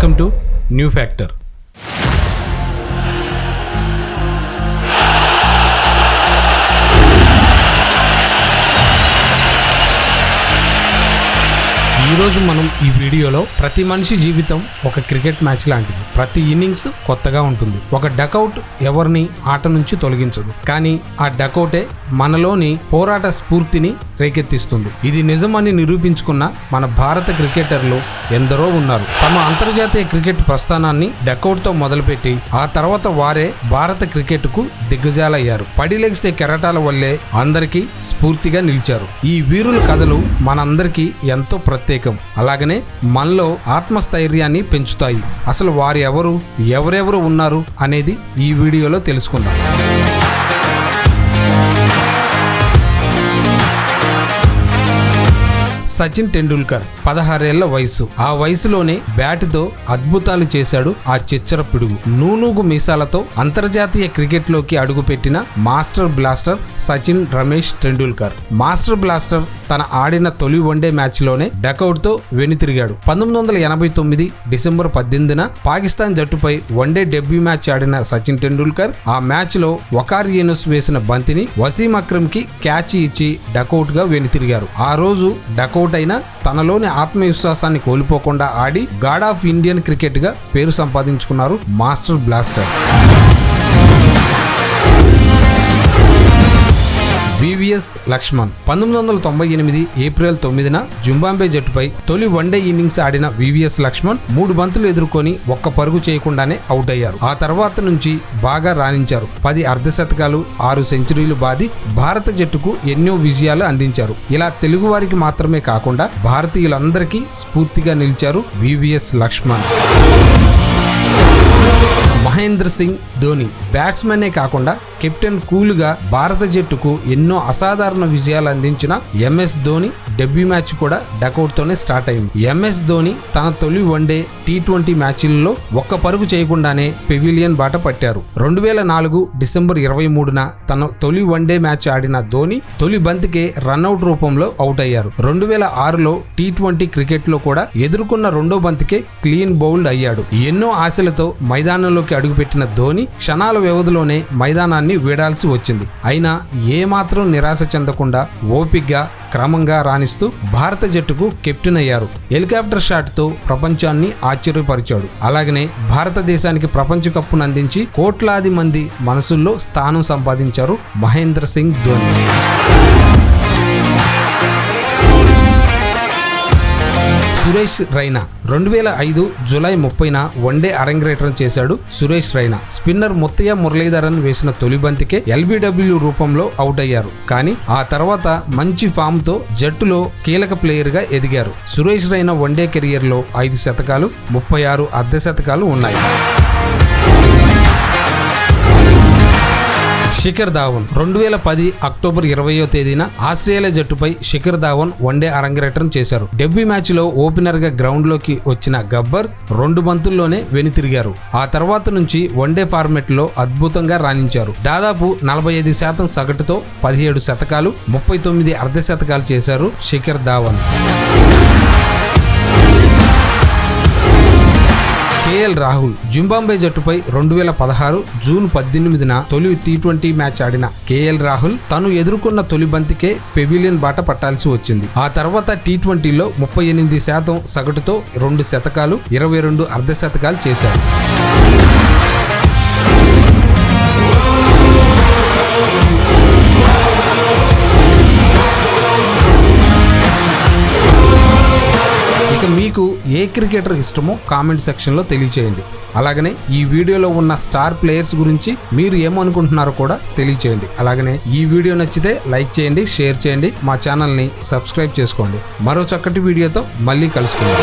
Welcome to new factor. ఈరోజు మనం ఈ వీడియోలో ప్రతి మనిషి జీవితం ఒక క్రికెట్ మ్యాచ్ లాంటిది. ప్రతి ఇన్నింగ్స్ కొత్తగా ఉంటుంది. ఒక డకౌట్ ఎవరిని ఆట నుంచి తొలగించదు, కానీ ఆ డకౌటే మనలోని పోరాట స్ఫూర్తిని రేకెత్తిస్తుంది. ఇది నిజమని నిరూపించుకున్న మన భారత క్రికెటర్లు ఎందరో ఉన్నారు. తమ అంతర్జాతీయ క్రికెట్ ప్రస్థానాన్ని డకౌట్తో మొదలుపెట్టి ఆ తర్వాత వారే భారత క్రికెట్కు దిగ్గజాలయ్యారు. పడిలెగిసే కెరటాల వల్లే అందరికీ స్ఫూర్తిగా నిలిచారు. ఈ వీరుల కథలు మనందరికీ ఎంతో ప్రత్యేకం. అలాగనే మనలో ఆత్మస్థైర్యాన్ని పెంచుతాయి. అసలు వారు ఎవరెవరు ఉన్నారు అనేది ఈ వీడియోలో తెలుసుకుందాం. సచిన్ టెండూల్కర్ 16 ఏళ్ల వయసు. ఆ వయసులోనే బ్యాటుతో అద్భుతాలు చేశాడు ఆ చిచ్చర పిడుగు. నూనూగు మీసాలతో అంతర్జాతీయ క్రికెట్లోకి అడుగుపెట్టిన master blaster Sachin Ramesh Tendulkar. Master blaster తన ఆడిన తొలి వన్డే మ్యాచ్లోనే డకౌట్తో వెనుతిరిగాడు. 1989 డిసెంబర్ 18న పాకిస్తాన్ జట్టుపై వన్డే డెబ్యూ మ్యాచ్ ఆడిన సచిన్ టెండూల్కర్ ఆ మ్యాచ్లో వకార్ యూనుస్ వేసిన బంతిని వసీం అక్రమ్కి క్యాచ్ ఇచ్చి డకౌట్గా వెనుతిరిగారు. ఆ రోజు డకౌట్ అయినా తనలోని ఆత్మవిశ్వాసాన్ని కోల్పోకుండా ఆడి గాడ్ ఆఫ్ ఇండియన్ క్రికెట్గా పేరు సంపాదించుకున్నారు master blaster. VVS Laxman 1998 April 9న జింబాబ్వే జట్టుపై తొలి వన్డే ఇన్నింగ్స్ ఆడిన వివిఎస్ లక్ష్మణ్ 3 బంతులు ఎదుర్కొని ఒక్క పరుగు చేయకుండానే అవుట్ అయ్యారు. ఆ తర్వాత నుంచి బాగా రాణించారు. 10 అర్ధశతకాలు, 6 సెంచరీలు బాది భారత జట్టుకు ఎన్నో విజయాలు అందించారు. ఇలా తెలుగువారికి మాత్రమే కాకుండా భారతీయులందరికీ స్ఫూర్తిగా నిలిచారు వివిఎస్ లక్ష్మణ్. మహేంద్ర సింగ్ ధోని బ్యాట్స్మెనే కాకుండా కెప్టెన్ కూల్గా భారత జట్టుకు ఎన్నో అసాధారణ విజయాలు అందించిన ఎంఎస్ ధోని డెబ్యూ మ్యాచ్ కూడా డకౌట్తోనే స్టార్ట్ అయింది. ఎంఎస్ ధోని తన తొలి వన్డే T20 మ్యాచ్లలో ఒక్క పరుగు చేయకుండానే పెవిలియన్ బాట పట్టారు. 2004 డిసెంబర్ 23న తన తొలి వన్డే మ్యాచ్ ఆడిన ధోని తొలి బంతికే రన్అట్ రూపంలో అవుట్ అయ్యారు. 2006లో T20 క్రికెట్లో కూడా ఎదుర్కొన్న రెండో బంతికే క్లీన్ బౌల్డ్ అయ్యాడు. ఎన్నో ఆశలతో మైదానంలోకి అడుగుపెట్టిన ధోని క్షణాల వ్యవధిలోనే మైదానాన్ని వీడాల్సి వచ్చింది. అయినా ఏమాత్రం నిరాశ చెందకుండా ఓపిగ్గా క్రమంగా రాణిస్తూ భారత జట్టుకు కెప్టెన్ అయ్యారు. హెలికాప్టర్ షాట్తో ప్రపంచాన్ని ఆశ్చర్యపరిచాడు. అలాగనే భారతదేశానికి ప్రపంచ కప్పును అందించి కోట్లాది మంది మనసుల్లో స్థానం సంపాదించారు మహేంద్ర సింగ్ ధోని. సురేష్ రైనా 2005 జూలై 30న వన్డే అరంగేట్రం చేశాడు. సురేష్ రైనా స్పిన్నర్ ముత్తయ్య మురళీధరన్ వేసిన తొలి బంతికే LBW రూపంలో అవుట్ అయ్యారు. కానీ ఆ తర్వాత మంచి ఫామ్ తో జట్టులో కీలక ప్లేయర్ గా ఎదిగారు. సురేష్ రైనా వన్డే కెరియర్ లో 5 శతకాలు, 36 అర్ధశతకాలు ఉన్నాయి. శిఖర్ ధావన్ 2010 అక్టోబర్ 20వ తేదీన ఆస్ట్రేలియా జట్టుపై శిఖర్ ధావన్ వన్డే అరంగేట్రం చేశారు. డెబ్యూ మ్యాచ్ లో ఓపెనర్ గా గ్రౌండ్ లోకి వచ్చిన గబ్బర్ 2 బంతుల్లోనే వెనుతిరిగారు. ఆ తర్వాత నుంచి వన్డే ఫార్మెట్ లో అద్భుతంగా రాణించారు. దాదాపు 45% సగటుతో 17 శతకాలు, 39 అర్ధశతకాలు చేశారు శిఖర్ ధావన్. కేఎల్ రాహుల్ జింబాబ్వే జట్టుపై 2016 జూన్ 18న తొలి T20 మ్యాచ్ ఆడిన కేఎల్ రాహుల్ తను ఎదుర్కొన్న తొలి బంతికే పెవిలియన్ బాట పట్టాల్సి వచ్చింది. ఆ తర్వాత T20లో 38% సగటుతో 2 శతకాలు, 22 అర్ధశతకాలు చేశారు. మీకు ఏ క్రికెటర్ ఇష్టమో కామెంట్ సెక్షన్లో తెలియచేయండి. అలాగనే ఈ వీడియోలో ఉన్న స్టార్ ప్లేయర్స్ గురించి మీరు ఏమనుకుంటున్నారో కూడా తెలియచేయండి. అలాగనే ఈ వీడియో నచ్చితే లైక్ చేయండి, షేర్ చేయండి, మా ఛానల్ని సబ్స్క్రైబ్ చేసుకోండి. మరో చక్కటి వీడియోతో మళ్ళీ కలుసుకుందాం.